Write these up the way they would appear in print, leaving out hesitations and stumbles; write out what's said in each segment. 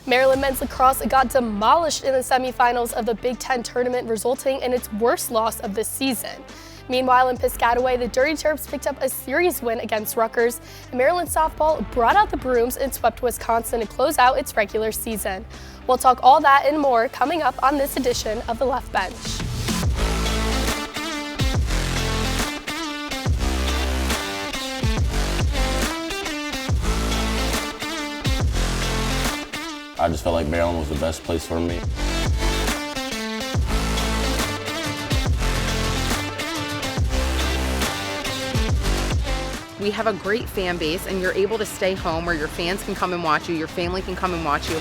Maryland men's lacrosse got demolished in the semifinals of the Big Ten tournament, resulting in its worst loss of the season. Meanwhile, in Piscataway, the Dirty Terps picked up a series win against Rutgers, and Maryland softball brought out the brooms and swept Wisconsin to close out its regular season. We'll talk all that and more coming up on this edition of The Left Bench. I just felt like Maryland was the best place for me. We have a great fan base, and you're able to stay home where your fans can come and watch you, your family can come and watch you.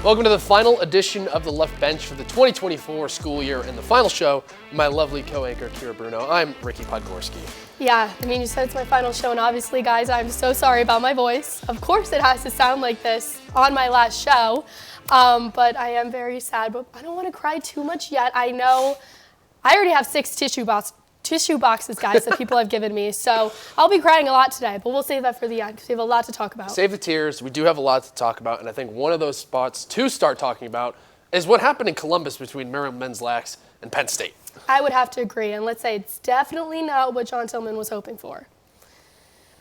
Welcome to the final edition of The Left Bench for the 2024 school year and the final show with my lovely co-anchor, Keara Bruno. I'm Ricky Podgorski. Yeah, I mean, you said it's my final show, and obviously, guys, I'm so sorry about my voice. Of course it has to sound like this on my last show, but I am very sad, but I don't want to cry too much yet. I know I already have 6 tissue boxes, guys, that people have given me, so I'll be crying a lot today, but we'll save that for the end because we have a lot to talk about. Save the tears. We do have a lot to talk about, and I think one of those spots to start talking about is what happened in Columbus between Maryland men's lax and Penn State. I would have to agree, and let's say it's definitely not what John Tillman was hoping for.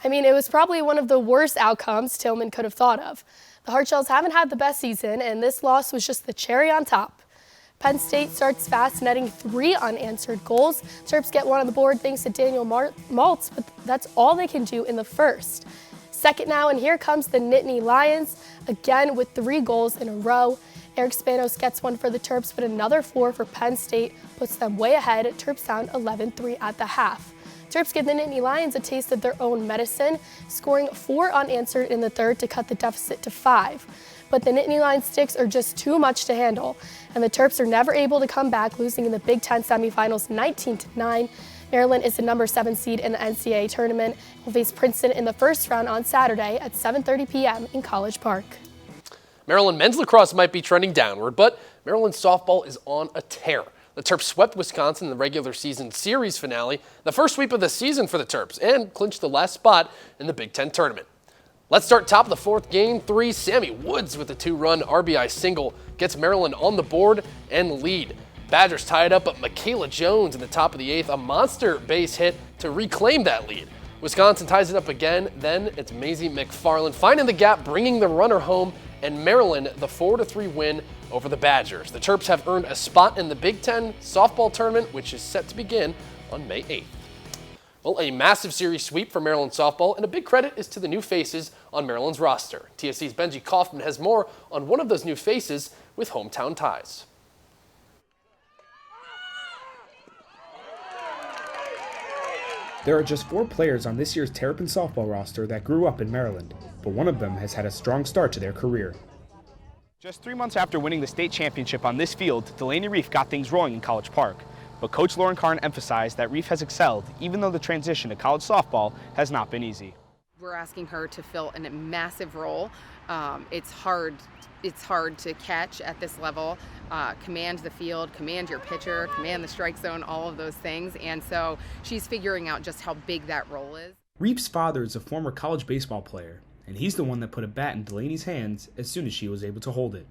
I mean, it was probably one of the worst outcomes Tillman could have thought of. The Hartshells haven't had the best season, and this loss was just the cherry on top. Penn State starts fast, netting 3 unanswered goals. Terps get one on the board thanks to Daniel Maltz, but that's all they can do in the first. Second now, and here comes the Nittany Lions, again with 3 goals in a row. Eric Spanos gets one for the Terps, but another 4 for Penn State puts them way ahead. Terps down 11-3 at the half. Terps give the Nittany Lions a taste of their own medicine, scoring 4 unanswered in the third to cut the deficit to 5. But the Nittany Lions sticks are just too much to handle, and the Terps are never able to come back, losing in the Big Ten semifinals 19-9. Maryland is the number 7 seed in the NCAA tournament and will face Princeton in the first round on Saturday at 7:30 p.m. in College Park. Maryland men's lacrosse might be trending downward, but Maryland softball is on a tear. The Terps swept Wisconsin in the regular season series finale, the first sweep of the season for the Terps, and clinched the last spot in the Big Ten tournament. Let's start top of the 4th, game 3. Sammy Woods with a 2-run RBI single gets Maryland on the board and lead. Badgers tie it up, but Michaela Jones in the top of the 8th, a monster base hit to reclaim that lead. Wisconsin ties it up again, then it's Maisie McFarland finding the gap, bringing the runner home, and Maryland the 4-3 win over the Badgers. The Terps have earned a spot in the Big Ten softball tournament, which is set to begin on May 8th. Well, a massive series sweep for Maryland softball, and a big credit is to the new faces on Maryland's roster. TSC's Benji Kaufman has more on one of those new faces with hometown ties. There are just 4 players on this year's Terrapin softball roster that grew up in Maryland, but one of them has had a strong start to their career. Just 3 months after winning the state championship on this field, Delaney Reef got things rolling in College Park. But Coach Lauren Karn emphasized that Reef has excelled, even though the transition to college softball has not been easy. We're asking her to fill a massive role. It's hard to catch at this level, command the field, command your pitcher, command the strike zone, all of those things. And so she's figuring out just how big that role is. Reef's father is a former college baseball player, and he's the one that put a bat in Delaney's hands as soon as she was able to hold it.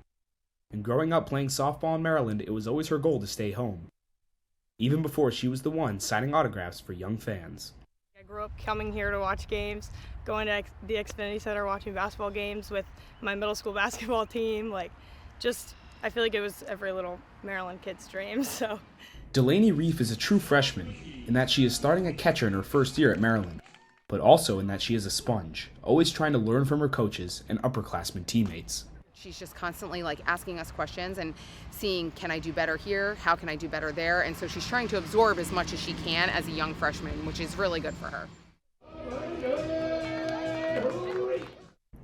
And growing up playing softball in Maryland, it was always her goal to stay home, even before she was the one signing autographs for young fans. I grew up coming here to watch games, going to the Xfinity Center, watching basketball games with my middle school basketball team. I feel like it was every little Maryland kid's dream. So, Delaney Reef is a true freshman in that she is starting at catcher in her first year at Maryland, but also in that she is a sponge, always trying to learn from her coaches and upperclassmen teammates. She's just constantly asking us questions and seeing, can I do better here? How can I do better there? And so she's trying to absorb as much as she can as a young freshman, which is really good for her.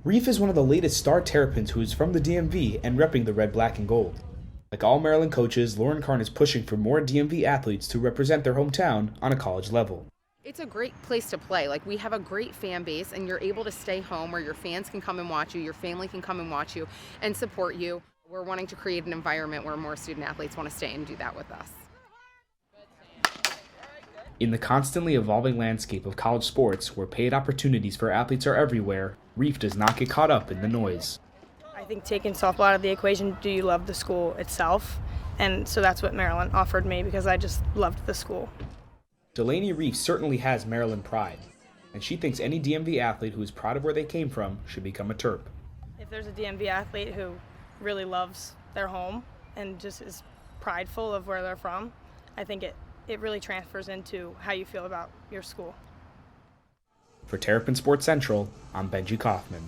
Reef is one of the latest star Terrapins who is from the DMV and repping the red, black, and gold. Like all Maryland coaches, Lauren Karn is pushing for more DMV athletes to represent their hometown on a college level. It's a great place to play. We have a great fan base, and you're able to stay home where your fans can come and watch you, your family can come and watch you and support you. We're wanting to create an environment where more student athletes want to stay and do that with us. In the constantly evolving landscape of college sports, where paid opportunities for athletes are everywhere, Reef does not get caught up in the noise. I think taking softball out of the equation, do you love the school itself? And so that's what Maryland offered me because I just loved the school. Delaney Reef certainly has Maryland pride, and she thinks any DMV athlete who is proud of where they came from should become a Terp. If there's a DMV athlete who really loves their home and just is prideful of where they're from, I think it really transfers into how you feel about your school. For Terrapin Sports Central, I'm Benji Kaufman.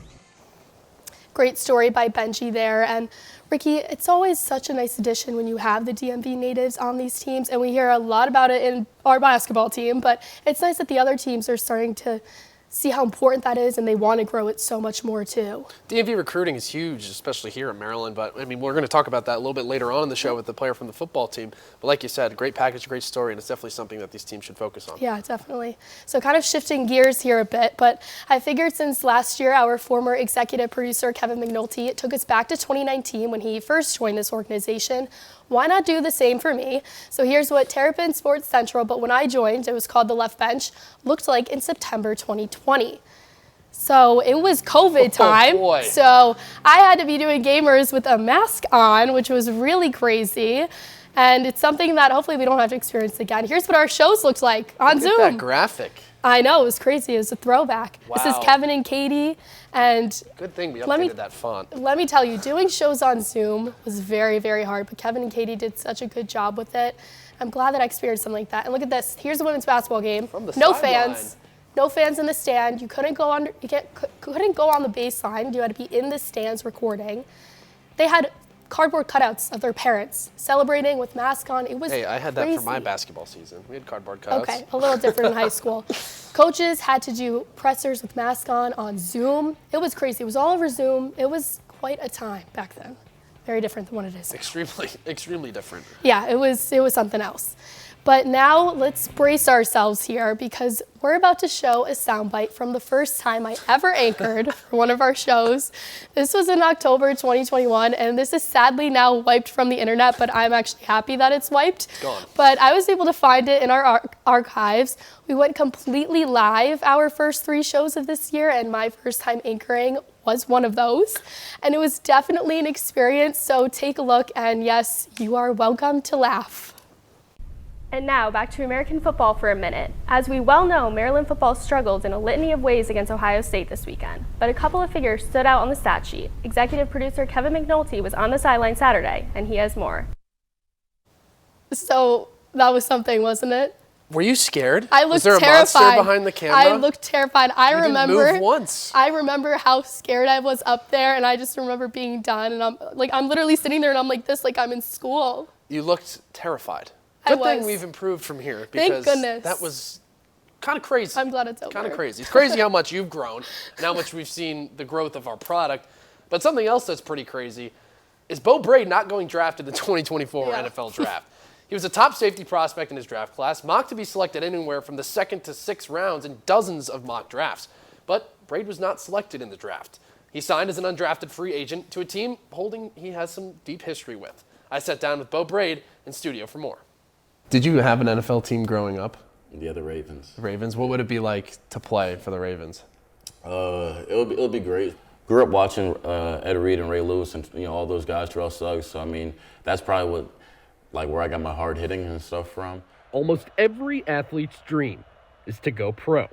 Great story by Benji there. And Ricky, it's always such a nice addition when you have the DMV natives on these teams, and we hear a lot about it in our basketball team, but it's nice that the other teams are starting to see how important that is, and they want to grow it so much more too. DMV recruiting is huge, especially here in Maryland, but I mean, we're going to talk about that a little bit later on in the show with the player from the football team. But like you said, great package, great story, and it's definitely something that these teams should focus on. Yeah, definitely. So kind of shifting gears here a bit, but I figured since last year our former executive producer Kevin McNulty took us back to 2019 when he first joined this organization, why not do the same for me? So here's what Terrapin Sports Central, but when I joined, it was called The Left Bench, looked like in September 2020. So it was COVID time. Oh boy. So I had to be doing gamers with a mask on, which was really crazy. And it's something that hopefully we don't have to experience again. Here's what our shows looked like on Zoom. Look at that graphic. I know, it was crazy. It was a throwback. Wow. This is Kevin and Katie. And Good thing we Let me- updated that font. let me tell you, doing shows on Zoom was very, very hard, but Kevin and Katie did such a good job with it. I'm glad that I experienced something like that. And look at this. Here's the women's basketball game. From the No sideline. fans. No fans in the stand. You couldn't go on. Couldn't go on the baseline. You had to be in the stands recording. They had cardboard cutouts of their parents celebrating with masks on. It was Hey, I had that for my crazy. basketball season. We had cardboard cutouts. Okay, a little different in high school. Coaches had to do pressers with masks on Zoom. It was crazy. It was all over Zoom. It was quite a time back then. Very different than what it is now. Extremely different. Yeah, it was something else. But now let's brace ourselves here because we're about to show a soundbite from the first time I ever anchored for one of our shows. This was in October 2021, and this is sadly now wiped from the internet, but I'm actually happy that it's wiped. Gone. But I was able to find it in our archives. We went completely live our first 3 shows of this year, and my first time anchoring was one of those. And it was definitely an experience, so take a look, and yes, you are welcome to laugh. And now, back to American football for a minute. As we well know, Maryland football struggled in a litany of ways against Ohio State this weekend. But a couple of figures stood out on the stat sheet. Executive producer Kevin McNulty was on the sideline Saturday, and he has more. So that was something, wasn't it? Were you scared? I looked Was there terrified. a monster behind the camera? I looked terrified. I You remember. didn't move once. I remember how scared I was up there, and I just remember being done. And I'm literally sitting there, and I'm like this, like I'm in school. You looked terrified. I Good thing was. we've improved from here Thank because goodness. that was kind of crazy. I'm glad it's over. Kind of crazy. It's crazy how much you've grown and how much we've seen the growth of our product. But something else that's pretty crazy is Bo Braid not going drafted in the 2024 Yeah. NFL Draft. He was a top safety prospect in his draft class, mocked to be selected anywhere from the 2nd to 6th rounds in dozens of mock drafts. But Braid was not selected in the draft. He signed as an undrafted free agent to a team he has some deep history with. I sat down with Bo Braid in studio for more. Did you have an NFL team growing up? Yeah, the Ravens. Ravens. What would it be like to play for the Ravens? It'll be great. Grew up watching Ed Reed and Ray Lewis and all those guys, Terrell Suggs. So I mean, that's probably where I got my hard hitting and stuff from. Almost every athlete's dream is to go pro,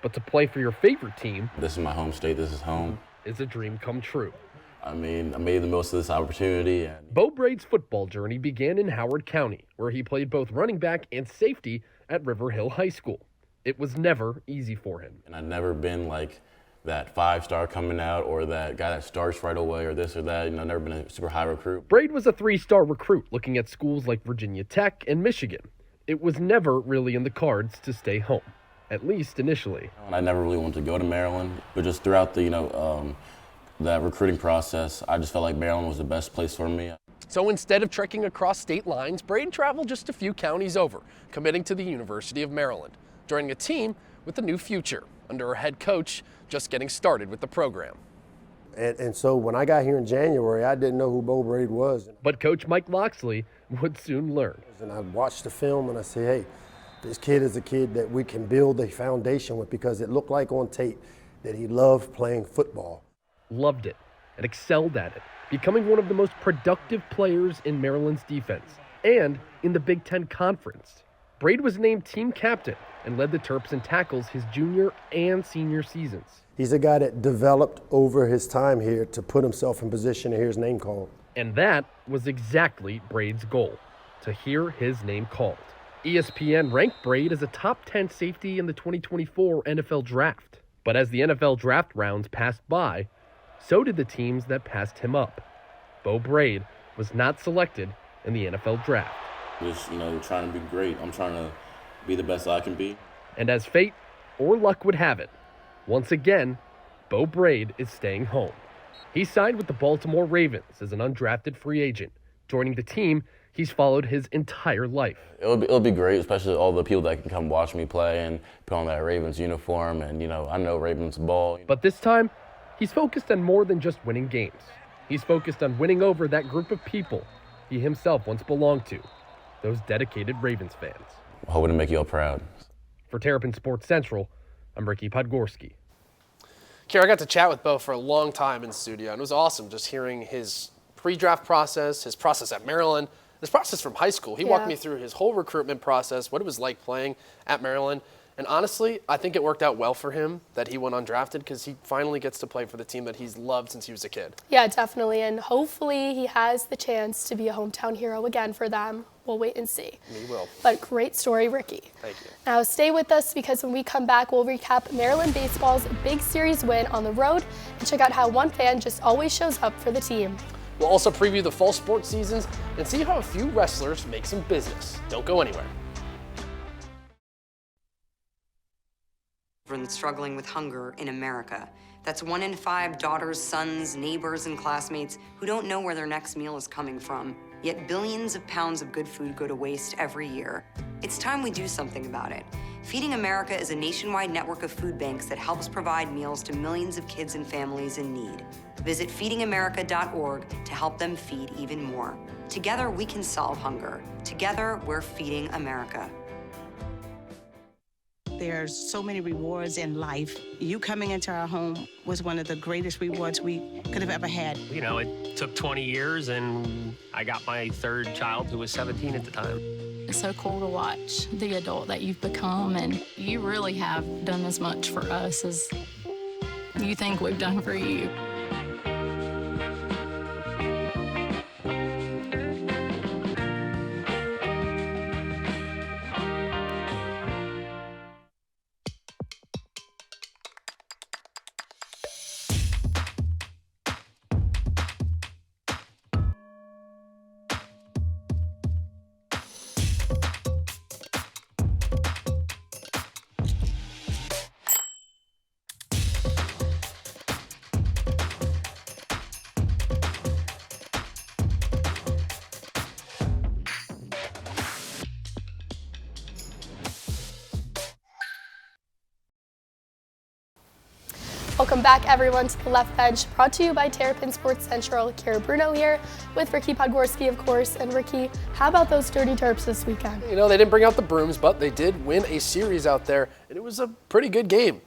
but to play for your favorite team This is my home state. This is home. is a dream come true. I mean, I made the most of this opportunity. And Bo Braid's football journey began in Howard County, where he played both running back and safety at River Hill High School. It was never easy for him. I've never been like that 5-star coming out or that guy that starts right away or this or that. I've never been a super high recruit. Braid was a 3-star recruit looking at schools like Virginia Tech and Michigan. It was never really in the cards to stay home, at least initially. And I never really wanted to go to Maryland, but just throughout the that recruiting process, I just felt like Maryland was the best place for me. So instead of trekking across state lines, Braid traveled just a few counties over, committing to the University of Maryland, joining a team with a new future under a head coach just getting started with the program. And so when I got here in January, I didn't know who Bo Braid was. But Coach Mike Loxley would soon learn. And I watched the film and I said, hey, this kid is a kid that we can build a foundation with because it looked like on tape that he loved playing football. Loved it and excelled at it, becoming one of the most productive players in Maryland's defense and in the Big Ten Conference. Braid was named team captain and led the Terps in tackles his junior and senior seasons. He's a guy that developed over his time here to put himself in position to hear his name called. And that was exactly Braid's goal, to hear his name called. ESPN ranked Braid as a top 10 safety in the 2024 NFL Draft. But as the NFL Draft rounds passed by, so did the teams that passed him up. Bo Braid was not selected in the NFL Draft. Just, trying to be great. I'm trying to be the best I can be. And as fate or luck would have it, once again, Bo Braid is staying home. He signed with the Baltimore Ravens as an undrafted free agent, joining the team he's followed his entire life. It'll be great, especially all the people that can come watch me play and put on that Ravens uniform. And, I know Ravens ball. But this time, he's focused on more than just winning games. He's focused on winning over that group of people he himself once belonged to, those dedicated Ravens fans. I'm hoping to make you all proud. For Terrapin Sports Central, I'm Ricky Podgorski. Keara, I got to chat with Bo for a long time in the studio, and it was awesome just hearing his pre-draft process, his process at Maryland, his process from high school. He walked me through his whole recruitment process, what it was like playing at Maryland. And honestly, I think it worked out well for him that he went undrafted because he finally gets to play for the team that he's loved since he was a kid. Yeah, definitely. And hopefully he has the chance to be a hometown hero again for them. We'll wait and see. He will. But great story, Ricky. Thank you. Now stay with us because when we come back, we'll recap Maryland baseball's big series win on the road and check out how one fan just always shows up for the team. We'll also preview the fall sports seasons and see how a few wrestlers make some business. Don't go anywhere. Struggling with hunger in America. That's 1 in 5 daughters, sons, neighbors, and classmates who don't know where their next meal is coming from. Yet billions of pounds of good food go to waste every year. It's time we do something about it. Feeding America is a nationwide network of food banks that helps provide meals to millions of kids and families in need. Visit feedingamerica.org to help them feed even more. Together, we can solve hunger. Together, we're feeding America. There's so many rewards in life. You coming into our home was one of the greatest rewards we could have ever had. It took 20 years, and I got my third child, who was 17 at the time. It's so cool to watch the adult that you've become, and you really have done as much for us as you think we've done for you. Welcome back, everyone, to the Left Bench, brought to you by Terrapin Sports Central. Keara Bruno here with Ricky Podgorski, of course. And Ricky, how about those Dirty Terps this weekend? They didn't bring out the brooms, but they did win a series out there, and it was a pretty good game.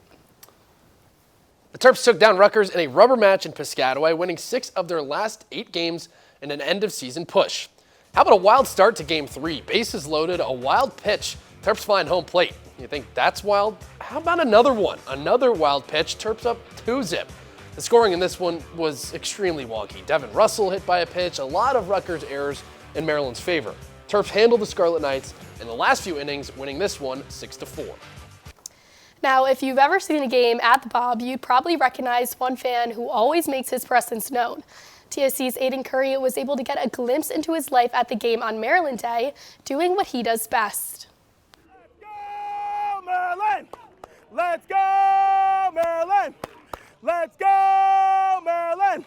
The Terps took down Rutgers in a rubber match in Piscataway, winning 6 of their last 8 games in an end-of-season push. How about a wild start to Game 3? Bases loaded, a wild pitch. Terps find home plate. You think that's wild? How about another one? Another wild pitch. Terps up 2-zip. The scoring in this one was extremely wonky. Devin Russell hit by a pitch, a lot of Rutgers errors in Maryland's favor. Terps handled the Scarlet Knights in the last few innings, winning this one 6-4. Now, if you've ever seen a game at the Bob, you'd probably recognize one fan who always makes his presence known. TSC's Aiden Curry was able to get a glimpse into his life at the game on Maryland Day, doing what he does best. Maryland! Let's go, Maryland! Let's go, Maryland!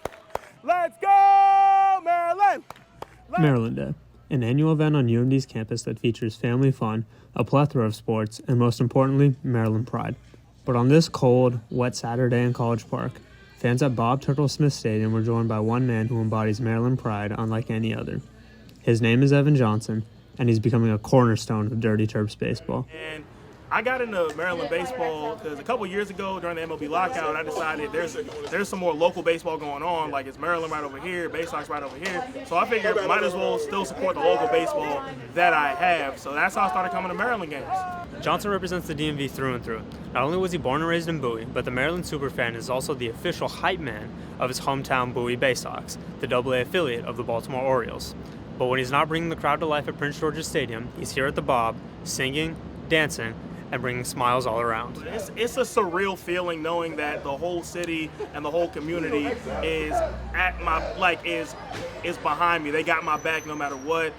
Let's go, Maryland! Maryland Day, an annual event on UMD's campus that features family fun, a plethora of sports, and most importantly, Maryland pride. But on this cold, wet Saturday in College Park, fans at Bob Turtle Smith Stadium were joined by one man who embodies Maryland pride unlike any other. His name is Evan Johnson, and he's becoming a cornerstone of Dirty Terps baseball. And I got into Maryland baseball because a couple years ago during the MLB lockout, I decided there's some more local baseball going on. Like it's Maryland right over here, Bay Sox right over here. So I figured might as well still support the local baseball that I have. So that's how I started coming to Maryland games. Johnson represents the DMV through and through. Not only was he born and raised in Bowie, but the Maryland Superfan is also the official hype man of his hometown Bowie Bay Sox, the AA affiliate of the Baltimore Orioles. But when he's not bringing the crowd to life at Prince George's Stadium, he's here at the Bob, singing, dancing, and bringing smiles all around. It's a surreal feeling knowing that the whole city and the whole community is at my is behind me. They got my back no matter what,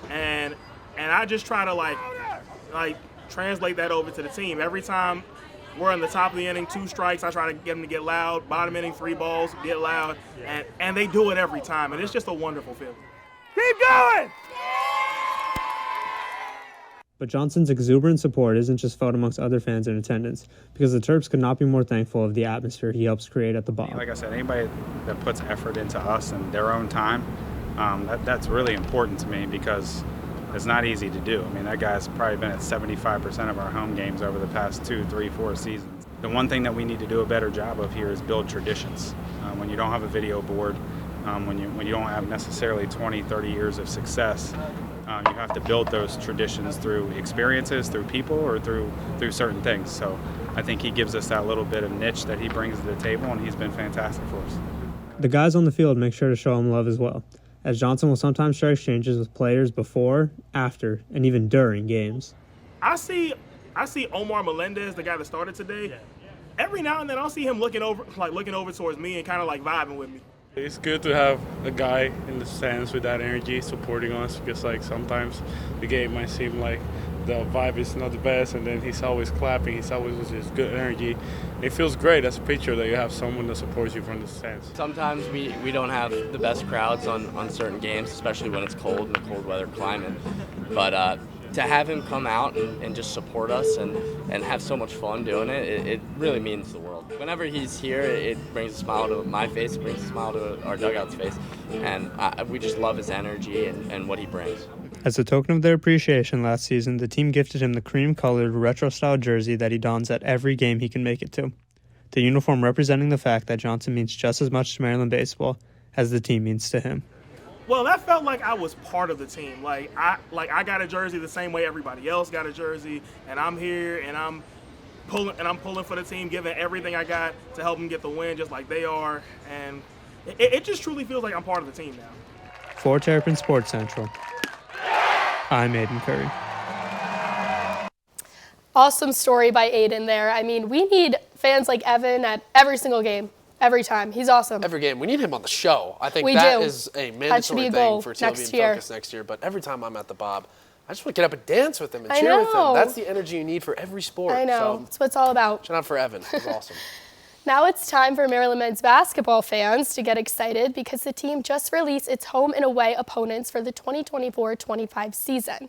and I just try to like translate that over to the team. Every time we're in the top of the inning, 2 strikes, I try to get them to get loud. Bottom inning, 3 balls, get loud, and they do it every time, and it's just a wonderful feeling. Keep going! But Johnson's exuberant support isn't just felt amongst other fans in attendance, because the Terps could not be more thankful of the atmosphere he helps create at the Bob. Like I said, anybody that puts effort into us and their own time, that's really important to me because it's not easy to do. I mean, that guy's probably been at 75% of our home games over the past 2, 3, 4 seasons. The one thing that we need to do a better job of here is build traditions. When you don't have a video board, when you don't have necessarily 20, 30 years of success, you have to build those traditions through experiences, through people, or through certain things. So I think he gives us that little bit of niche that he brings to the table, and he's been fantastic for us. The guys on the field make sure to show him love as well, as Johnson will sometimes share exchanges with players before, after, and even during games. I see Omar Melendez, the guy that started today. Every now and then I'll see him looking over towards me and kind of like vibing with me. It's good to have a guy in the stands with that energy supporting us, because like sometimes the game might seem like the vibe is not the best, and then he's always clapping, he's always with his good energy. It feels great as a pitcher that you have someone that supports you from the stands. Sometimes we don't have the best crowds on certain games, especially when it's cold in a cold weather climate. But to have him come out and just support us and have so much fun doing it really means the world. Whenever he's here, it brings a smile to my face, it brings a smile to our dugout's face, and we just love his energy and what he brings. As a token of their appreciation last season, the team gifted him the cream-colored retro-style jersey that he dons at every game he can make it to. The uniform representing the fact that Johnson means just as much to Maryland baseball as the team means to him. Well, that felt like I was part of the team. I got a jersey the same way everybody else got a jersey, and I'm here and I'm pulling for the team, giving everything I got to help them get the win, just like they are. And it just truly feels like I'm part of the team now. For Terrapin Sports Central, I'm Aiden Curry. Awesome story by Aiden there. I mean, we need fans like Evan at every single game. Every time. He's awesome. Every game. We need him on the show. I think we that do. is a mandatory thing for TLB and Focus next year. But every time I'm at the Bob, I just want to get up and dance with him and cheer with him. That's the energy you need for every sport. I know. That's what it's all about. Shout out for Evan. He's awesome. Now it's time for Maryland men's basketball fans to get excited because the team just released its home and away opponents for the 2024-25 season.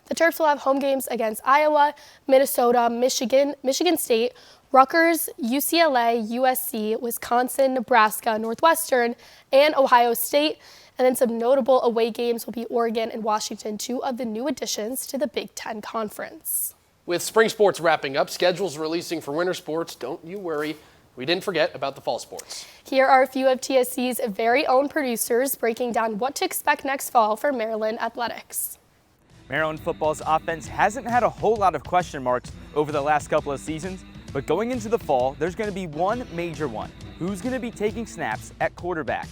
The Terps will have home games against Iowa, Minnesota, Michigan State, Rutgers, UCLA, USC, Wisconsin, Nebraska, Northwestern, and Ohio State. And then some notable away games will be Oregon and Washington, 2 of the new additions to the Big Ten Conference. With spring sports wrapping up, schedules releasing for winter sports, don't you worry. We didn't forget about the fall sports. Here are a few of TSC's very own producers breaking down what to expect next fall for Maryland athletics. Maryland football's offense hasn't had a whole lot of question marks over the last couple of seasons, but going into the fall, there's going to be one major one. Who's going to be taking snaps at quarterback?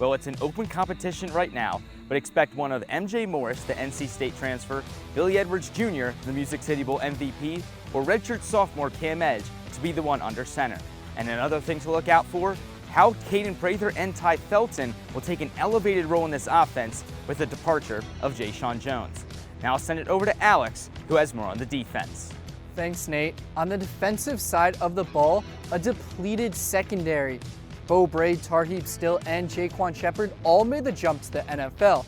Well, it's an open competition right now, but expect one of MJ Morris, the NC State transfer, Billy Edwards Jr., the Music City Bowl MVP, or redshirt sophomore Cam Edge to be the one under center. And another thing to look out for, how Caden Prather and Ty Felton will take an elevated role in this offense with the departure of Jay Sean Jones. Now I'll send it over to Alex, who has more on the defense. Thanks, Nate. On the defensive side of the ball, a depleted secondary. Bo Braid, Tarheeb Still, and Jaquan Shepard all made the jump to the NFL.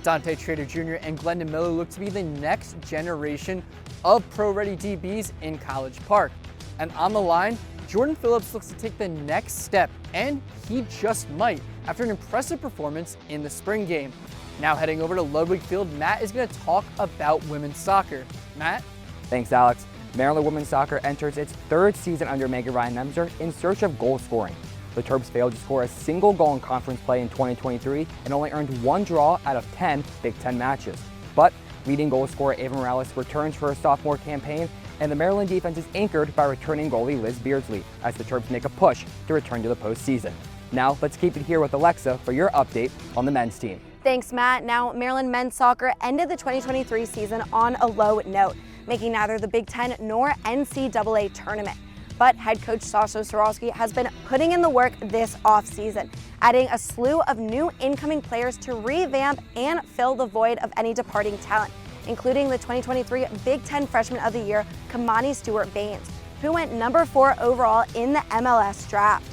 Dante Trader Jr. and Glendon Miller look to be the next generation of pro-ready DBs in College Park. And on the line, Jordan Phillips looks to take the next step, and he just might after an impressive performance in the spring game. Now heading over to Ludwig Field, Matt is going to talk about women's soccer. Matt? Thanks, Alex. Maryland women's soccer enters its third season under Megan Ryan-Nemser in search of goal scoring. The Terps failed to score a single goal in conference play in 2023 and only earned 1 draw out of 10 Big Ten matches. But leading goal scorer Ava Morales returns for her sophomore campaign, and the Maryland defense is anchored by returning goalie Liz Beardsley as the Terps make a push to return to the postseason. Now let's keep it here with Alexa for your update on the men's team. Thanks, Matt. Now, Maryland men's soccer ended the 2023 season on a low note, making neither the Big Ten nor NCAA tournament. But head coach Sasha Sorowski has been putting in the work this offseason, adding a slew of new incoming players to revamp and fill the void of any departing talent, including the 2023 Big Ten Freshman of the Year, Kamani Stewart-Baines, who went number 4 overall in the MLS draft.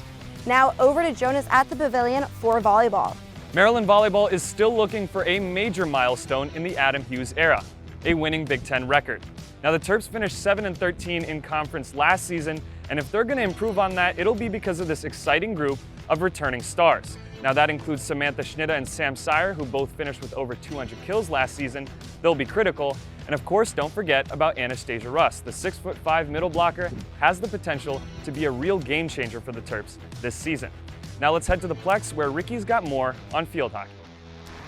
Now over to Jonas at the Pavilion for volleyball. Maryland volleyball is still looking for a major milestone in the Adam Hughes era, a winning Big Ten record. Now the Terps finished 7-13 in conference last season, and if they're going to improve on that, it'll be because of this exciting group of returning stars. Now that includes Samantha Schnitta and Sam Sire, who both finished with over 200 kills last season. They'll be critical. And of course, don't forget about Anastasia Russ. The 6'5" middle blocker has the potential to be a real game changer for the Terps this season. Now let's head to the Plex, where Ricky's got more on field hockey.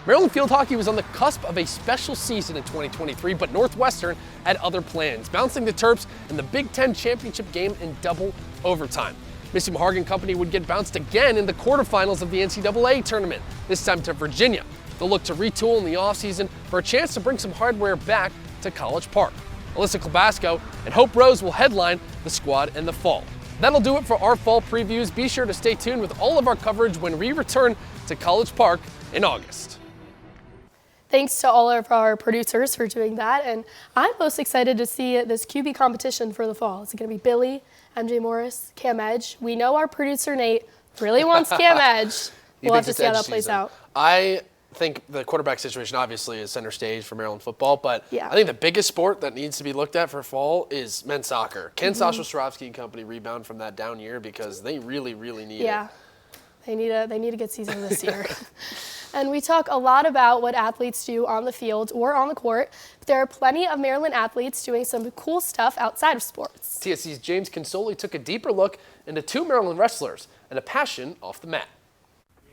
Maryland field hockey was on the cusp of a special season in 2023, but Northwestern had other plans, bouncing the Terps in the Big Ten championship game in double overtime. Missy Mahargan Company would get bounced again in the quarterfinals of the NCAA tournament, this time to Virginia. They'll look to retool in the offseason for a chance to bring some hardware back to College Park. Alyssa Klobasco and Hope Rose will headline the squad in the fall. That'll do it for our fall previews. Be sure to stay tuned with all of our coverage when we return to College Park in August. Thanks to all of our producers for doing that, and I'm most excited to see this QB competition for the fall. Is it going to be Billy, MJ Morris, Cam Edge? We know our producer Nate really wants Cam Edge. We'll have to see how that plays out. I think the quarterback situation obviously is center stage for Maryland football, but yeah. I think the biggest sport that needs to be looked at for fall is men's soccer. Can Sasha Sorowski and company rebound from that down year, because they really, really need it? Yeah, they need a good season this year. And we talk a lot about what athletes do on the field or on the court, but there are plenty of Maryland athletes doing some cool stuff outside of sports. TSC's James Consoli took a deeper look into 2 Maryland wrestlers and a passion off the mat.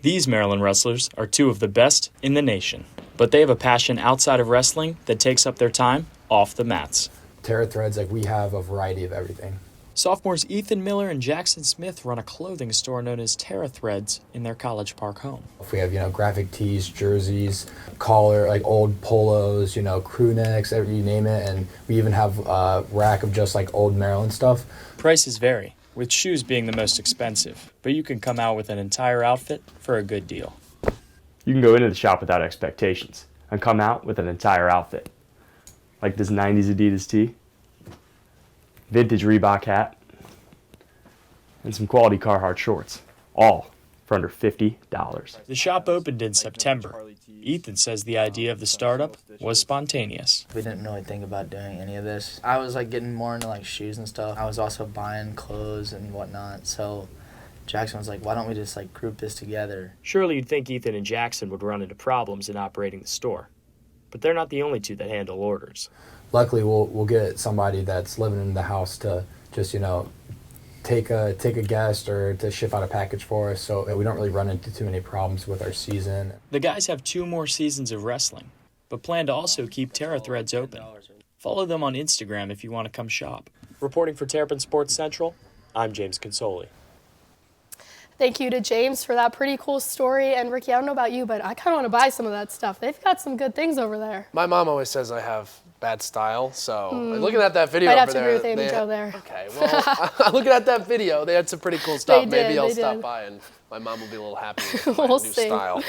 These Maryland wrestlers are 2 of the best in the nation, but they have a passion outside of wrestling that takes up their time off the mats. Terra Threads, we have a variety of everything. Sophomores Ethan Miller and Jackson Smith run a clothing store known as Terra Threads in their College Park home. We have, graphic tees, jerseys, collar, old polos, crew necks, you name it, and we even have a rack of just old Maryland stuff. Prices vary, with shoes being the most expensive, but you can come out with an entire outfit for a good deal. You can go into the shop without expectations and come out with an entire outfit. Like this 90s Adidas tee, vintage Reebok hat, and some quality Carhartt shorts, all for under $50. The shop opened in September. Ethan says the idea of the startup was spontaneous. We didn't really think about doing any of this. I was getting more into shoes and stuff. I was also buying clothes and whatnot, so Jackson was like, why don't we just group this together? Surely you'd think Ethan and Jackson would run into problems in operating the store, but they're not the only 2 that handle orders. Luckily, we'll get somebody that's living in the house to just, take a guest or to ship out a package for us, so we don't really run into too many problems with our season. The guys have 2 more seasons of wrestling, but plan to also keep Terra Threads open. Follow them on Instagram if you want to come shop. Reporting for Terrapin Sports Central, I'm James Consoli. Thank you to James for that pretty cool story. And Ricky, I don't know about you, but I kind of want to buy some of that stuff. They've got some good things over there. My mom always says I have bad style, so looking at that video I'd over have to there. agree with Amy Joe there. Okay, well, looking at that video, they had some pretty cool stuff. Maybe I'll stop by and my mom will be a little happy with my new style.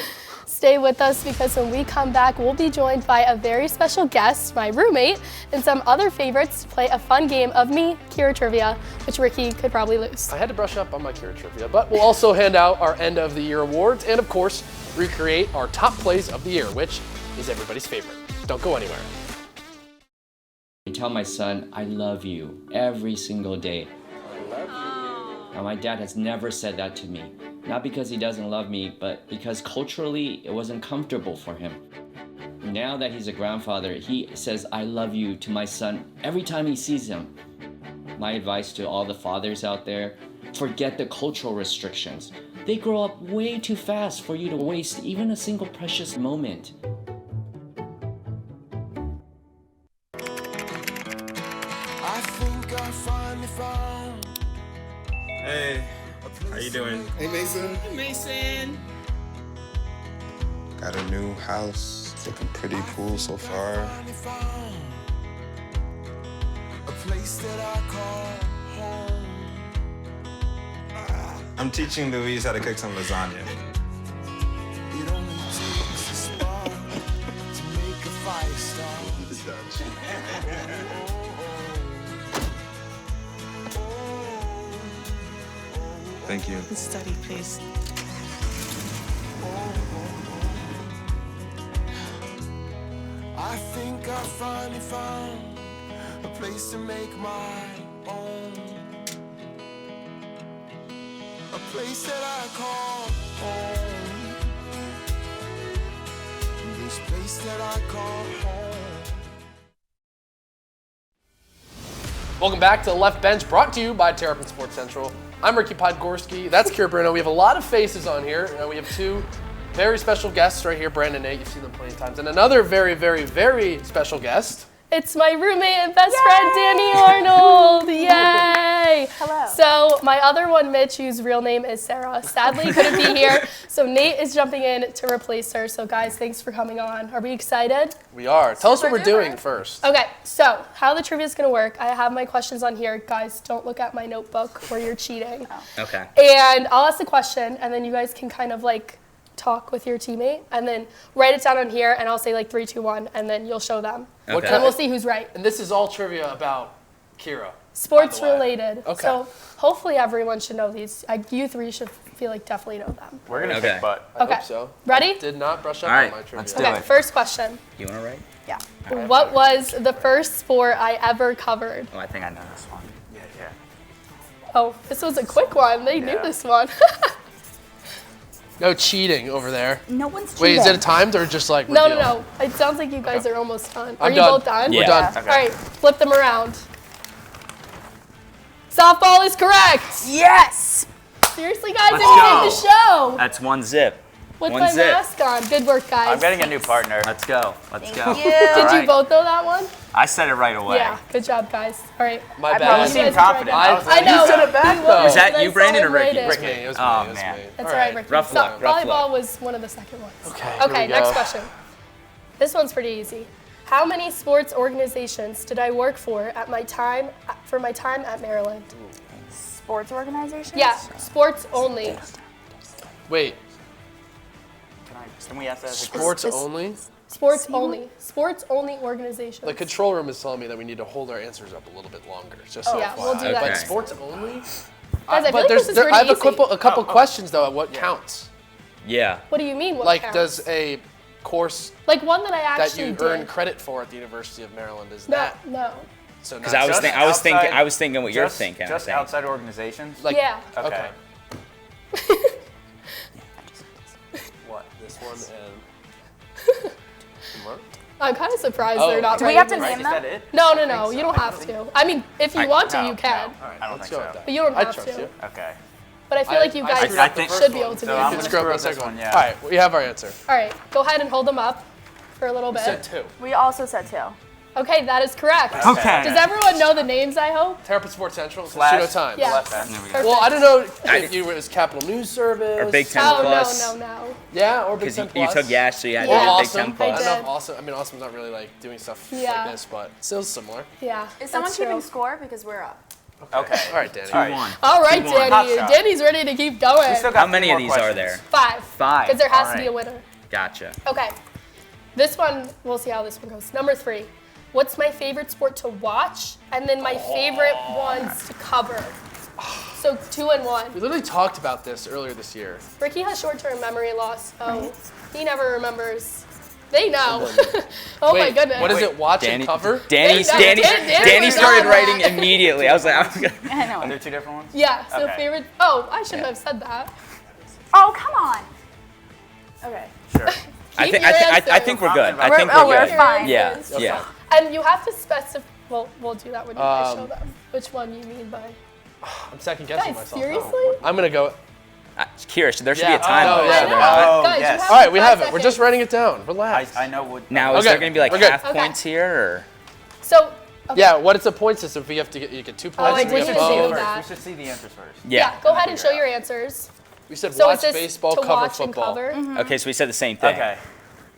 Stay with us, because when we come back, we'll be joined by a very special guest, my roommate, and some other favorites to play a fun game of me, Keara Trivia, which Ricky could probably lose. I had to brush up on my Keara Trivia, but we'll also hand out our end of the year awards and, of course, recreate our top plays of the year, which is everybody's favorite. Don't go anywhere. I tell my son, I love you every single day. I love you. Now, my dad has never said that to me. Not because he doesn't love me, but because culturally it wasn't comfortable for him. Now that he's a grandfather, he says, I love you to my son every time he sees him. My advice to all the fathers out there, forget the cultural restrictions. They grow up way too fast for you to waste even a single precious moment. I think I finally found. Hey, how you doing? Hey, Mason. Hey, Mason. Got a new house. It's looking pretty cool so far. A place that I call home. I'm teaching Louise how to cook some lasagna. It only takes a spark to make a fire start. Thank you. Study, please. I think I finally found a place to make my own. A place that I call home. This place that I call home. Welcome back to The Left Bench, brought to you by Terrapin Sports Central. I'm Ricky Podgorski. That's Keara Bruno. We have a lot of faces on here. We have two very special guests right here, Brandon and Nate. You've seen them plenty of times. And another very, very, very special guest. It's my roommate and best friend, Danny Arnold. Yay! Hello. So my other one, Mitch, whose real name is Sarah, sadly couldn't be here. So Nate is jumping in to replace her. So guys, thanks for coming on. Are we excited? We are. Tell us what we're doing first. Okay, so how the trivia is going to work, I have my questions on here. Guys, don't look at my notebook or you're cheating. Okay. And I'll ask the question, and then you guys can kind of like talk with your teammate, and then write it down on here, and I'll say like 3, 2, 1, and then you'll show them. Okay. And then we'll see who's right. And this is all trivia about Keara. Sports related. Okay. So hopefully everyone should know these. You three should feel like definitely know them. We're going to Okay. kick butt. I Okay. hope so. Ready? I did not brush up All right, on my trivia. let's do Okay, it. first question. You want to write? Yeah. What was the first sport I ever covered? Oh, I think I know this one. Yeah. Oh, this was a quick one. They knew Yeah. this one. No cheating over there. No one's Wait, is cheating. it timed or just like No, reveal? no. It sounds like you guys are almost done. Are I'm you done. both done? We're done. All right, flip them around. Softball is correct. Yes. Seriously, guys, Let's it was go. in the show. That's one zip. With one my zip. mask on. Good work, guys. I'm getting a new partner. Let's go. Let's go. Did All you right. both know that one? I said it right away. Yeah. Good job, guys. All right. My bad. You You seem guys confident. tried it. I know. You said it back, though. Was that I you, saw Brandon, or him write Ricky? it. It was me. It was Oh, me. It was man. me. That's All all right, Ricky. Rough So, luck, rough volleyball luck. was one of the second ones. Okay, here Okay, we next go. question. This one's pretty easy. How many sports organizations did I work for at my time at Maryland? Sports organization? Yeah, sports only. Wait, Can we ask that? sports only? Sports only. Sports only organizations. The control room is telling me that we need to hold our answers up a little bit longer. Just so yeah, we'll do that. But Okay. sports only? Guys, I feel but like this is I pretty have a easy. couple questions though. What counts? Yeah. What do you mean? What Like, counts? does a course like one that I that actually you did. earn credit for at the University of Maryland is No, that? no. So Because I was thinking what you're thinking. Just I think. outside organizations? Like, Yeah. Okay. What? This one and what? I'm kind of surprised Oh, they're not Do we writing have to this. name Is them? that it? No, no, I no. think You so. don't have to. I mean, if you want to, you can. All right, I don't Let's think go so. with that. But you don't I have trust to. you. Okay. But I feel like you guys I think- should be able to So name I'm them. gonna Let's go screw with up the this second one, one. yeah. All right, we have our answer. All right, go ahead and hold them up for a little You bit. said 2. We also said 2. Okay, that is correct. Okay. Does everyone know the names, I hope? Terrapin Sports Central, Slash Pseudo Times. Yeah. Left end. There we go. Perfect. Well, I don't know if you was Capital News Service. Or Big Ten Oh, Plus. no. Yeah, or Big Because Ten you Plus. took Yash, so you had Yeah. to do Or Big Awesome. Ten I Plus. I don't know if did. Awesome. I mean, Awesome's not really like doing stuff Yeah. like this, but still similar. Yeah. Is someone that's true. keeping score? Because we're up. Okay. All right, Danny. 2-1. All right, 2-1. Hot Danny. shot. Danny's ready to keep going. We still got How 3 many more of these are questions. there? 5. 5. Because there has All to be a right. winner. Gotcha. Okay. This one, we'll see how this one goes. Number 3. What's my favorite sport to watch? And then my favorite ones to cover. So 2 and 1. We literally talked about this earlier this year. Ricky has short-term memory loss, so he never remembers. They know. Oh my Wait, goodness. what is it? Watch and cover? Danny Danny started forgot writing that. immediately. I was like, I know. Are there 2 different ones? Yeah, so Okay. favorite. Oh, I shouldn't have said that. Oh, come on. Okay. Sure. I Keep think your I think we're good. I We're- think oh, we're we're good. fine. Yeah, Okay. yeah. And you have to specify. Well, we'll do that when you guys show them which one you mean by. I'm second guessing Guys, myself. seriously? I'm gonna go. Keara, there should be a time Oh, limit. yeah. should there not? Guys, you have All right, we 5 have it. We're seconds. just writing it down. Relax. I know what. Now, is Okay, there going to be like we're good. half points here, or? So. Okay. Yeah, what is a point system? If you have to get, you get 2 points. I we didn't get do both. that. We should see the answers first. Yeah. Go ahead and show your answers. We said So watch it says baseball, to cover watch and football. cover. Okay, so we said the same thing. Okay.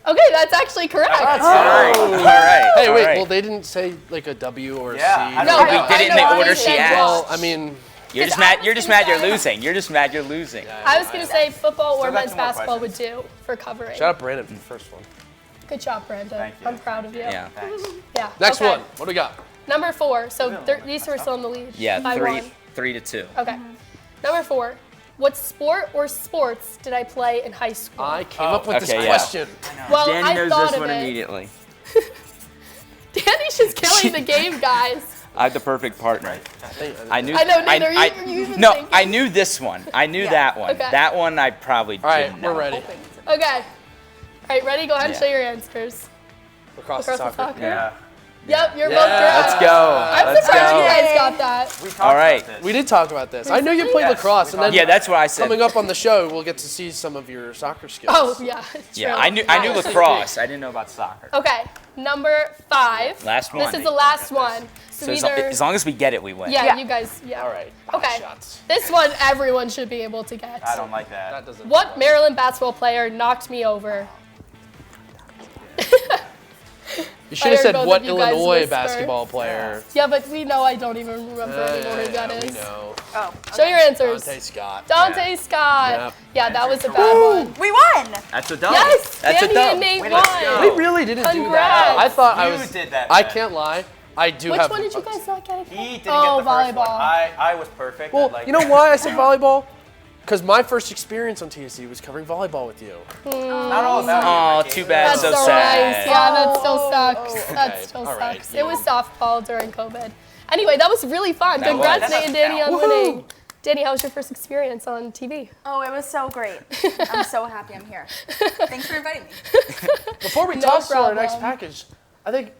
Okay, that's actually correct. All right. All right. Hey, all wait. right. Well, they didn't say like a W or a Yeah, C. I No, we did it in the order she asked. Well, I mean, You're just mad. You're just mad. You're losing. You're just mad. You're losing. I was gonna say football or Still got men's 2 more basketball would questions. do for covering. shout out Brandon for the first one. Good job, Brandon. Thank you. I'm proud of you. Yeah. Thanks. Yeah. Next okay. one. What do we got? Number 4. So these two are still in the lead. Yeah. By 3 to 2. 1. Okay. Number 4. What sport or sports did I play in high school? I came up with this okay, yeah. question. Well, Danny I knows thought this of one it. immediately. Danny's just killing the game, guys. I have the perfect partner. I knew. I know, Nate, are you even no, thinking? I knew this one. I knew that one. okay. That one I probably All right, didn't know. we're ready. Okay. All right, ready? Go ahead and Yeah. show your answers. Lacrosse Lacrosse and soccer. Yeah. Yep, you're both correct. Let's go. I'm Let's surprised go. you guys got that. We talked All right. about this. We did talk about this. I knew you played Yes, lacrosse, we and then Yeah, that's what I said. coming up on the show, we'll get to see some of your soccer skills. Oh, yeah. Yeah, true. I knew lacrosse. I didn't know about soccer. Okay, number 5. Last one. This is the last one. So So either, as long as we get it, we win. yeah, you guys, yeah. All right. Okay. Shots. This one everyone should be able to get. I don't like that. That doesn't. What Maryland basketball player knocked me over? You should have I heard said both what of you guys Illinois whisper. basketball player. Yeah, but we know I don't even remember anymore who that We is. know. Oh. Show your answers. Dante Scott. Dante Scott. Yep. Yeah, that was a bad one. We won. That's a dub. Yes, That's Danny a dub. and Nate Wait, won. let's go. We really didn't do that. Congrats. I thought I You was. did that, I man. can't lie. I do Which have. one did you guys not get? He didn't Oh, get the first one. volleyball. I was perfect. Well, Like, you know why I said volleyball? Because my first experience on TSC was covering volleyball with you. Not all about Oh, you. too bad. That's So so sad. nice. Yeah, that still sucks. That okay. still All right. sucks. It was softball during COVID. Anyway, that was really fun. That Congrats, was. Nate and Danny, on winning. Danny, how was your first experience on TV? Oh, it was so great. I'm so happy I'm here. Thanks for inviting me. Before we No toss to our problem. next package, I think.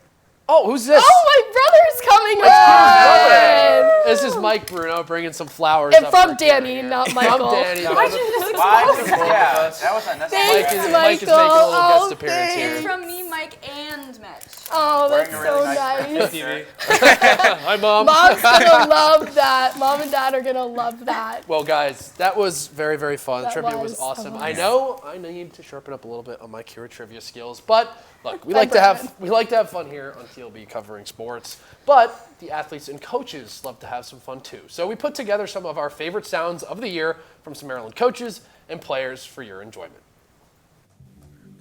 Oh, who's this? Oh, my brother's coming Brother. in. This is Mike Bruno bringing some flowers. And up from for Danny, Keara. not Michael. From Danny. Why'd you do this? Why? Yeah, that was unnecessary. Thanks, Mike is making a Michael. little Oh, guest appearance thanks. here. From me, Mike, and Mitch. Oh, that's Wearing a so really nice nice. Hi, Mom. Mom's gonna love that. Mom and Dad are gonna love that. Well, guys, that was very, very fun. The That trivia was, was that awesome. was. I know I need to sharpen up a little bit on my Keara trivia skills, but look, we Hi, like to have fun here on TLB covering sports. But the athletes and coaches love to have some fun too. So we put together some of our favorite sounds of the year from some Maryland coaches and players for your enjoyment.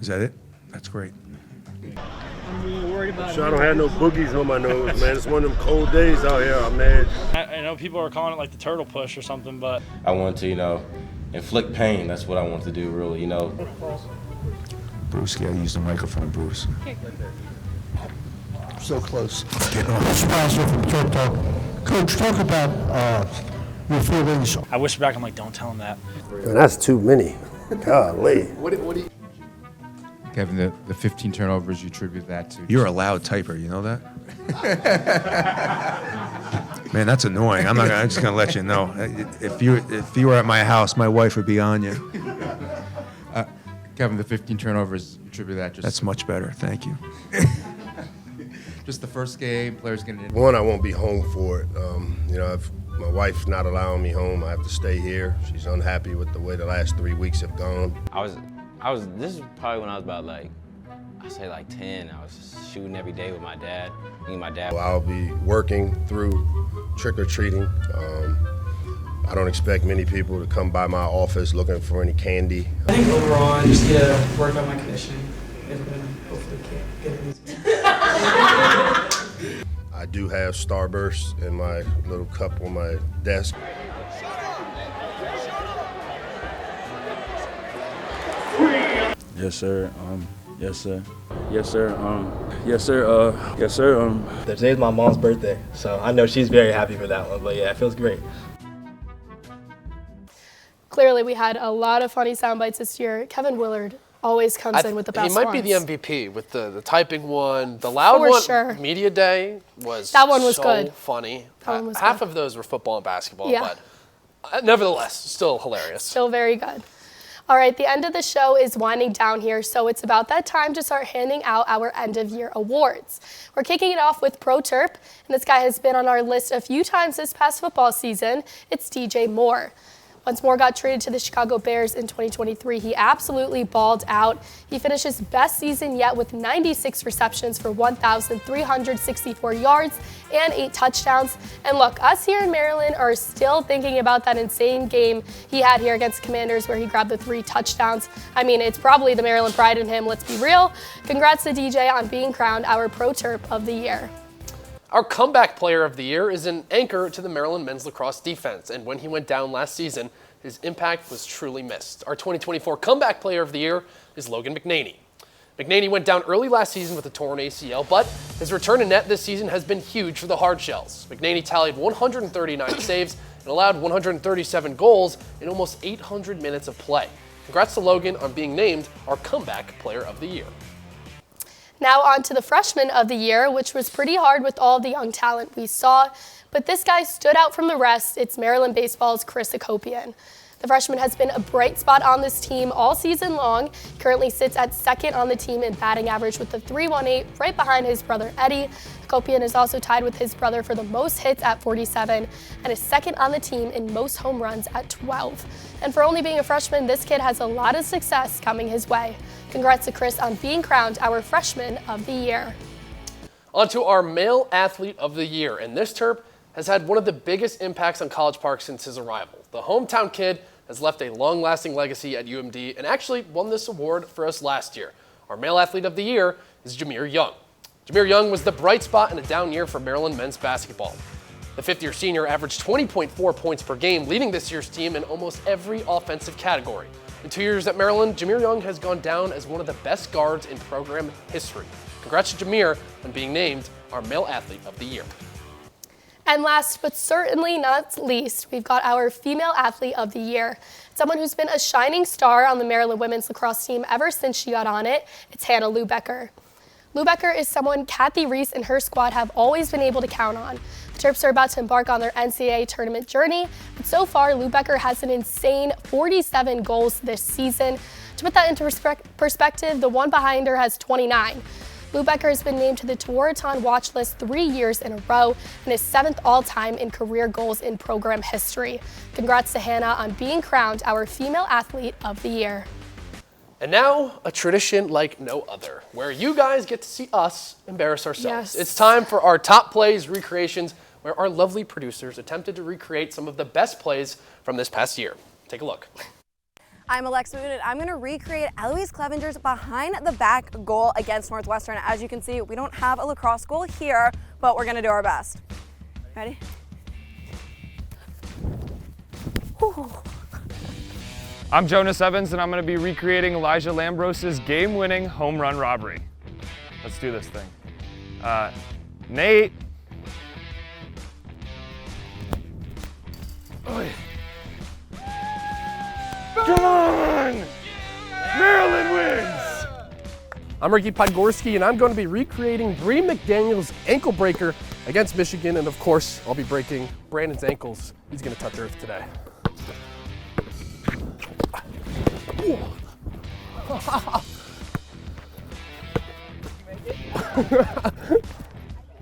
Is that it? That's great. So I don't have no boogies on my nose, man. It's one of them cold days out here. I'm mad. I know people are calling it like the turtle push or something, but I want to, inflict pain. That's what I want to do, really, Bruce, I use the microphone, Bruce. So close. Sponsor from Turf Talk. Coach, talk about your feelings. I whisper back, I'm like, don't tell him that. Man, that's too many. Golly. What do you? Kevin, the 15 turnovers, you attribute that to? You're a loud typer, you know that? Man, that's annoying. I'm just gonna let you know. If you were at my house, my wife would be on you. Kevin, the 15 turnovers, you attribute that just? That's much better. Thank you. Just the first game, players getting in. One, I won't be home for it. My wife's not allowing me home. I have to stay here. She's unhappy with the way the last 3 weeks have gone. This is probably when I was about I say 10. I was shooting every day with my dad. Me and my dad. I'll be working through trick-or-treating. I don't expect many people to come by my office looking for any candy. I think overall, I just need to work on my conditioning. And then hopefully get it easy. I do have Starburst in my little cup on my desk. Yes, sir. Yes, sir. Yes, sir. Yes, sir. Yes, sir. Today's my mom's birthday, so I know she's very happy for that one. But yeah, it feels great. Clearly, we had a lot of funny sound bites this year. Kevin Willard always comes in with the best He might ones. be the MVP with the typing one. The loud For one, sure. Media Day, was That one was so good. funny. That one was Half good. of those were football and basketball, Yeah. but nevertheless, still hilarious. Still very good. All right, the end of the show is winding down here, so it's about that time to start handing out our end-of-year awards. We're kicking it off with Pro Terp, and this guy has been on our list a few times this past football season. It's DJ Moore. Once Moore got traded to the Chicago Bears in 2023, he absolutely balled out. He finished his best season yet with 96 receptions for 1,364 yards and 8 touchdowns. And look, us here in Maryland are still thinking about that insane game he had here against Commanders where he grabbed the 3 touchdowns. I mean, it's probably the Maryland pride in him, let's be real. Congrats to DJ on being crowned our Pro Terp of the Year. Our comeback player of the year is an anchor to the Maryland men's lacrosse defense, and when he went down last season, his impact was truly missed. Our 2024 comeback player of the year is Logan McNaney. McNaney went down early last season with a torn ACL, but his return to net this season has been huge for the Hardshells. McNaney tallied 139 saves and allowed 137 goals in almost 800 minutes of play. Congrats to Logan on being named our comeback player of the year. Now on to the freshman of the year, which was pretty hard with all the young talent we saw, but this guy stood out from the rest. It's Maryland baseball's Chris Akopian. The freshman has been a bright spot on this team all season long. He currently sits at second on the team in batting average with a .318, right behind his brother Eddie. Akopian is also tied with his brother for the most hits at 47 and is second on the team in most home runs at 12. And for only being a freshman, this kid has a lot of success coming his way. Congrats to Chris on being crowned our freshman of the year. On to our male athlete of the year, and this Terp has had one of the biggest impacts on College Park since his arrival. The hometown kid has left a long-lasting legacy at UMD and actually won this award for us last year. Our male athlete of the year is Jameer Young. Jameer Young was the bright spot in a down year for Maryland men's basketball. The fifth-year senior averaged 20.4 points per game, leading this year's team in almost every offensive category. In 2 years at Maryland, Jameer Young has gone down as one of the best guards in program history. Congrats to Jameer on being named our male athlete of the year. And last but certainly not least, we've got our female athlete of the year. Someone who's been a shining star on the Maryland women's lacrosse team ever since she got on it. It's Hannah Lubecker. Lubecker is someone Kathy Reese and her squad have always been able to count on. The Terps are about to embark on their NCAA tournament journey, but so far Lubecker has an insane 47 goals this season. To put that into perspective, the one behind her has 29. Lubecker has been named to the Tewaaraton watch list 3 years in a row and is 7th all-time in career goals in program history. Congrats to Hannah on being crowned our female athlete of the year. And now, a tradition like no other, where you guys get to see us embarrass ourselves. Yes. It's time for our top plays recreations, where our lovely producers attempted to recreate some of the best plays from this past year. Take a look. I'm Alexa Boone, and I'm going to recreate Eloise Clevenger's behind the back goal against Northwestern. As you can see, we don't have a lacrosse goal here, but we're going to do our best. Ready? Whew. I'm Jonas Evans, and I'm going to be recreating Elijah Lambros's game-winning home run robbery. Let's do this thing. Nate. Oy. Come on! Maryland wins! I'm Ricky Podgorski, and I'm going to be recreating Bree McDaniel's ankle breaker against Michigan, and of course, I'll be breaking Brandon's ankles. He's going to touch earth today.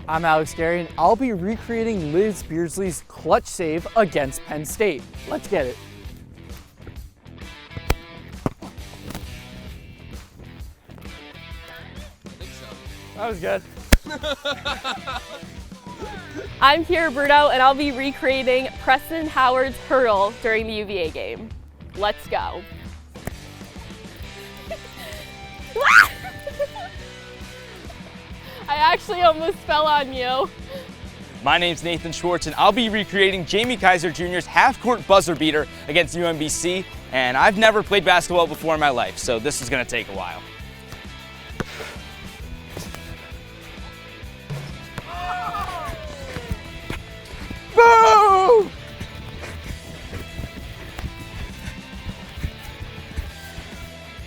I'm Alex Gary, and I'll be recreating Liz Beardsley's clutch save against Penn State. Let's get it. That was good. I'm Keara Bruno, and I'll be recreating Preston Howard's hurdle during the UVA game. Let's go. I actually almost fell on you. My name's Nathan Schwartz, and I'll be recreating Jamie Kaiser Jr.'s half-court buzzer beater against UMBC, and I've never played basketball before in my life, so this is going to take a while. Boom!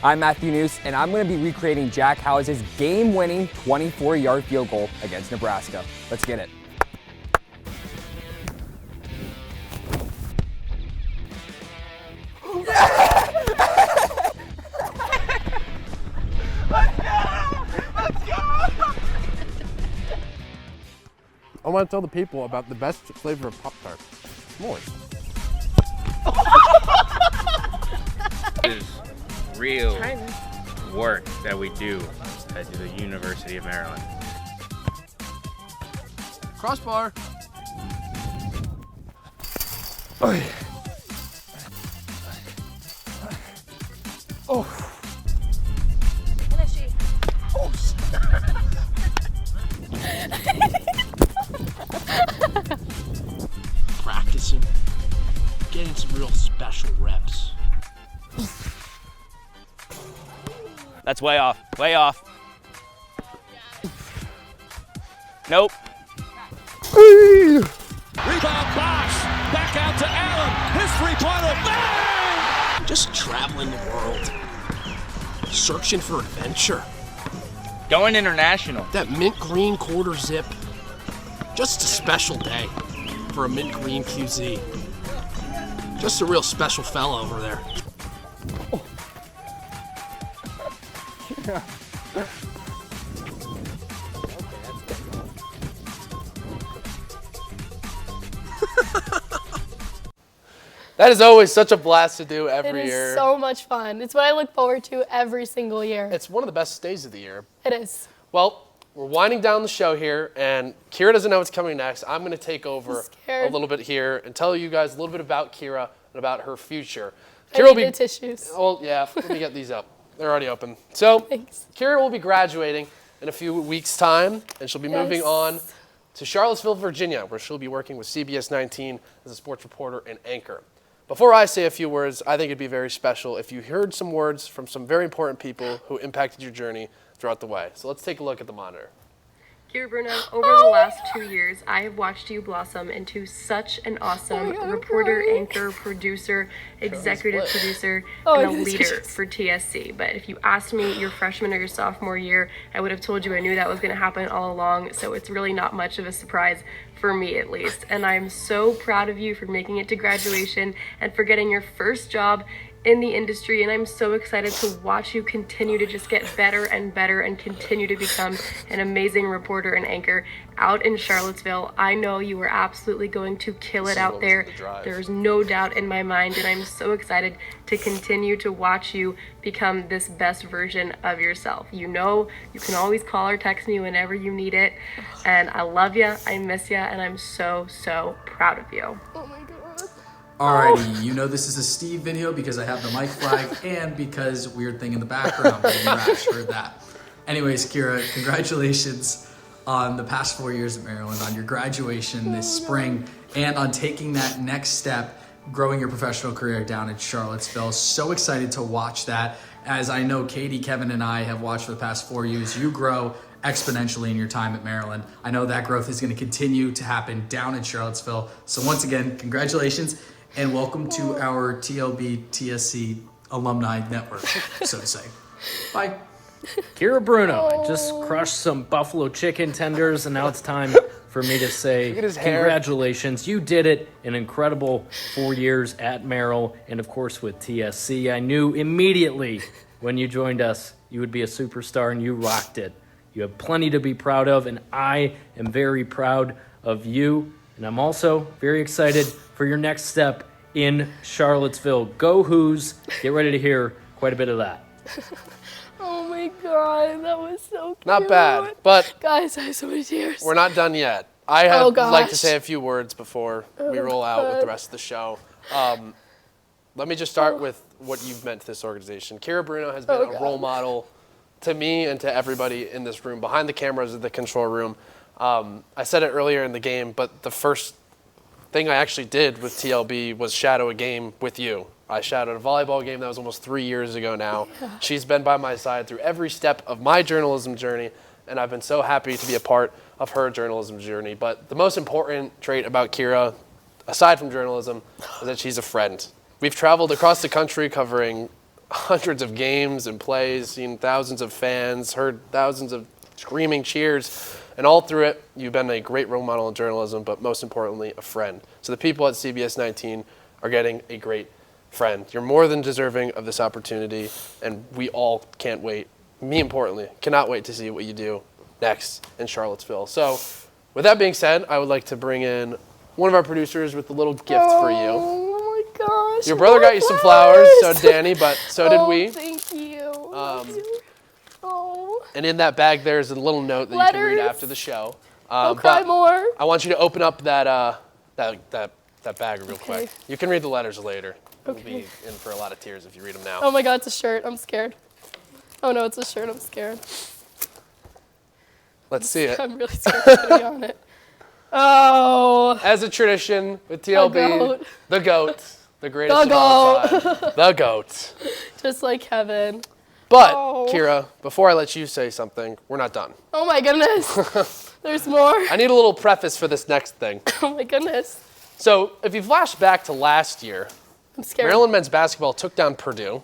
I'm Matthew Noose, and I'm going to be recreating Jack Howes' game-winning 24-yard field goal against Nebraska. Let's get it. I want to tell the people about the best flavor of Pop-Tart. S'mores. Is real work that we do at the University of Maryland. Crossbar. Oh. Practicing, getting some real special reps. That's way off, way off. Nope. Rebound Bosch, back out to Allen, his three-pointer, bang! Just traveling the world, searching for adventure. Going international. That mint green quarter zip, just a special day for a mint green QZ. Just a real special fella over there. That is always such a blast to do every year. It is so much fun. It's what I look forward to every single year. It's one of the best days of the year. It is. Well, we're winding down the show here, and Keara doesn't know what's coming next. I'm going to take over a little bit here and tell you guys a little bit about Keara and about her future. I need the tissues. Well, yeah, let me get these up. They're already open. So, Keara will be graduating in a few weeks' time, and she'll be moving on to Charlottesville, Virginia, where she'll be working with CBS 19 as a sports reporter and anchor. Before I say a few words, I think it'd be very special if you heard some words from some very important people who impacted your journey throughout the way. So let's take a look at the monitor. Keara Bruno, over the last 2 years, I have watched you blossom into such an awesome reporter, anchor, producer, executive producer, and a leader for TSC. But if you asked me your freshman or your sophomore year, I would have told you I knew that was going to happen all along. So it's really not much of a surprise, for me at least. And I'm so proud of you for making it to graduation and for getting your first job in the industry, and I'm so excited to watch you continue to just get better and better and continue to become an amazing reporter and anchor out in Charlottesville. I know you are absolutely going to kill it out there. There's no doubt in my mind, and I'm so excited to continue to watch you become this best version of yourself. You know, you can always call or text me whenever you need it, and I love you, I miss you, and I'm so, so proud of you. Alrighty, you know this is a Steve video because I have the mic flag and because weird thing in the background. You heard that. Anyways, Keara, congratulations on the past 4 years at Maryland, on your graduation this spring, and on taking that next step, growing your professional career down in Charlottesville. So excited to watch that. As I know Katie, Kevin, and I have watched for the past 4 years, you grow exponentially in your time at Maryland. I know that growth is going to continue to happen down in Charlottesville. So once again, congratulations. And welcome to our TLB TSC alumni network, so to say. Bye. Keara Bruno, I just crushed some buffalo chicken tenders, and now it's time for me to say Look at his hair. congratulations. You did it. An incredible 4 years at Merrill and, of course, with TSC. I knew immediately when you joined us you would be a superstar, and you rocked it. You have plenty to be proud of, and I am very proud of you. And I'm also very excited for your next step in Charlottesville. Go Hoos. Get ready to hear quite a bit of that. Oh my God, that was so cute. Not bad, but guys, I have so many tears. we're not done yet. I have like to say a few words before we roll out with the rest of the show. Let me just start with what you've meant to this organization. Keara Bruno has been a role model to me and to everybody in this room, behind the cameras of the control room. I said it earlier in the game, but the first thing I actually did with TLB was shadow a game with you. I shadowed a volleyball game that was almost 3 years ago now. Yeah. She's been by my side through every step of my journalism journey, and I've been so happy to be a part of her journalism journey. But the most important trait about Keara, aside from journalism, is that she's a friend. We've traveled across the country covering hundreds of games and plays, seen thousands of fans, heard thousands of screaming cheers, and all through it, you've been a great role model in journalism, but most importantly, a friend. So the people at CBS 19 are getting a great friend. You're more than deserving of this opportunity, and we all can't wait, me importantly, cannot wait to see what you do next in Charlottesville. So with that being said, I would like to bring in one of our producers with a little gift for you. Oh my gosh. Your brother got you some flowers, so did Danny, but so did we. Thank you. And in that bag, there's a little note that you can read after the show. I'll cry more. I want you to open up that bag real quick. You can read the letters later. You'll be in for a lot of tears if you read them now. Oh my God, it's a shirt. I'm scared. Oh no, it's a shirt. I'm scared. Let's see it. I'm really scared of putting on it. Oh. As a tradition with TLB, the GOAT, the greatest The of all GOAT. time. The GOAT. Just like Kevin. But, Keara, before I let you say something, we're not done. Oh my goodness. There's more. I need a little preface for this next thing. Oh my goodness. So, if you flash back to last year, I'm scared. Maryland men's basketball took down Purdue.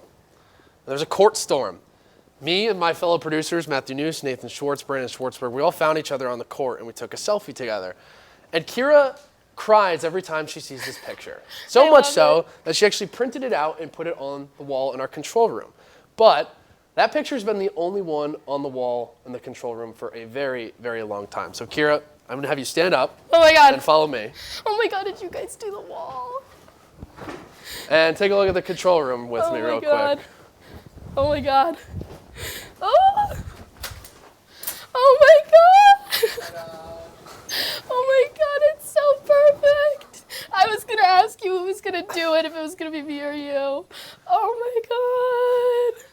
There was a court storm. Me and my fellow producers, Matthew Noose, Nathan Schwartz, Brandon Schwartzberg, we all found each other on the court and we took a selfie together. And Keara cries every time she sees this picture. So much so that she actually printed it out and put it on the wall in our control room. But that picture's been the only one on the wall in the control room for a very, very long time. So Keara, I'm gonna have you stand up. Oh my God. And follow me. Oh my God, did you guys do the wall? And take a look at the control room with me real quick. Oh my God. Oh. Oh my God. Oh my God, it's so perfect. I was gonna ask you who was gonna do it, if it was gonna be me or you. Oh my God.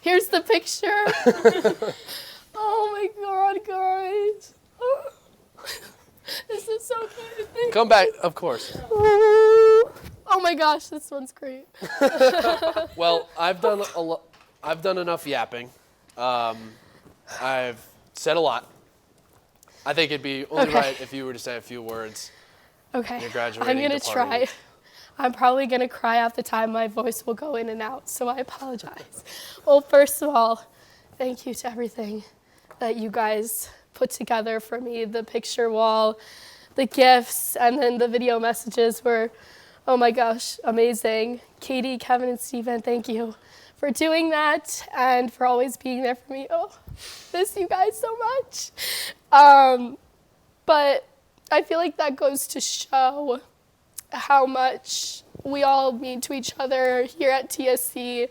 Here's the picture. Oh my God, guys. Oh. This is so cute. Come back, of course. Oh my gosh, this one's great. Well, I've done enough yapping. I've said a lot. I think it'd be only right if you were to say a few words. Okay, You're graduating I'm gonna to party. try. I'm probably gonna cry half the time. My voice will go in and out, so I apologize. Well, first of all, thank you to everything that you guys put together for me. The picture wall, the gifts, and then the video messages were, oh my gosh, amazing. Katie, Kevin, and Steven, thank you for doing that and for always being there for me. Oh, miss you guys so much. But I feel like that goes to show how much we all mean to each other here at TSC.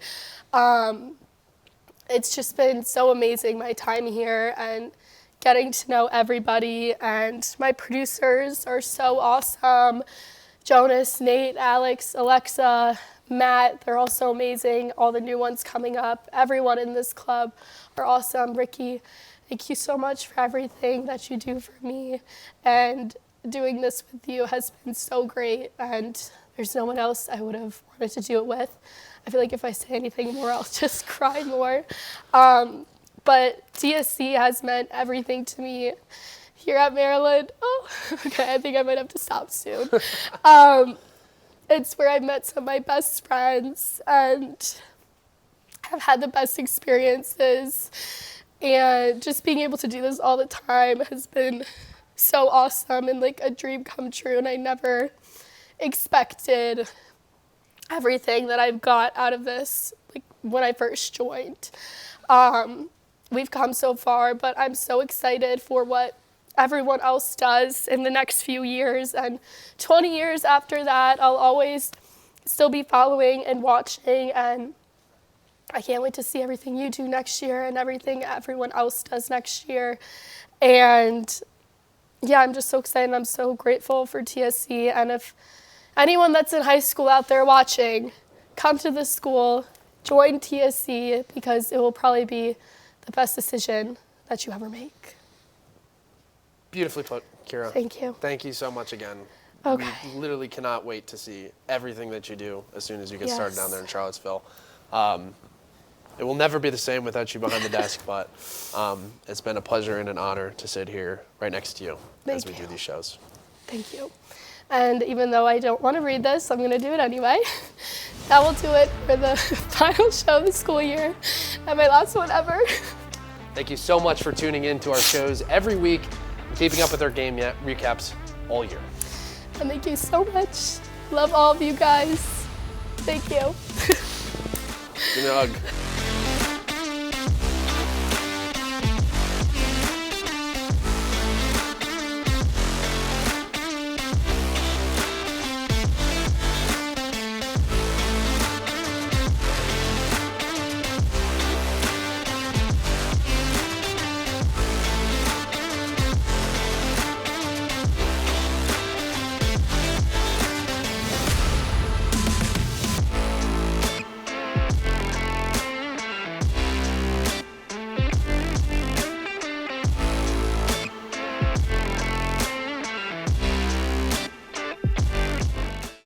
It's just been so amazing, my time here, and getting to know everybody. And my producers are so awesome. Jonas, Nate, Alex, Alexa, Matt, they're all so amazing. All the new ones coming up. Everyone in this club are awesome. Ricky, thank you so much for everything that you do for me. And doing this with you has been so great. And there's no one else I would have wanted to do it with. I feel like if I say anything more, I'll just cry more. But TSC has meant everything to me here at Maryland. Oh, okay, I think I might have to stop soon. It's where I met some of my best friends and have had the best experiences. And just being able to do this all the time has been so awesome and like a dream come true. And I never expected everything that I've got out of this, like when I first joined. We've come so far, but I'm so excited for what everyone else does in the next few years. And 20 years after that, I'll always still be following and watching. And I can't wait to see everything you do next year and everything everyone else does next year. And yeah, I'm just so excited. I'm so grateful for TSC. And if anyone that's in high school out there watching, come to this school, join TSC, because it will probably be the best decision that you ever make. Beautifully put, Keara. Thank you. Thank you so much again. Okay. We literally cannot wait to see everything that you do as soon as you get started down there in Charlottesville. It will never be the same without you behind the desk, but it's been a pleasure and an honor to sit here right next to you as we do these shows. Thank you. And even though I don't want to read this, I'm going to do it anyway. That will do it for the final show of the school year and my last one ever. Thank you so much for tuning in to our shows every week and keeping up with our game recaps all year. And thank you so much. Love all of you guys. Thank you. Give me a hug.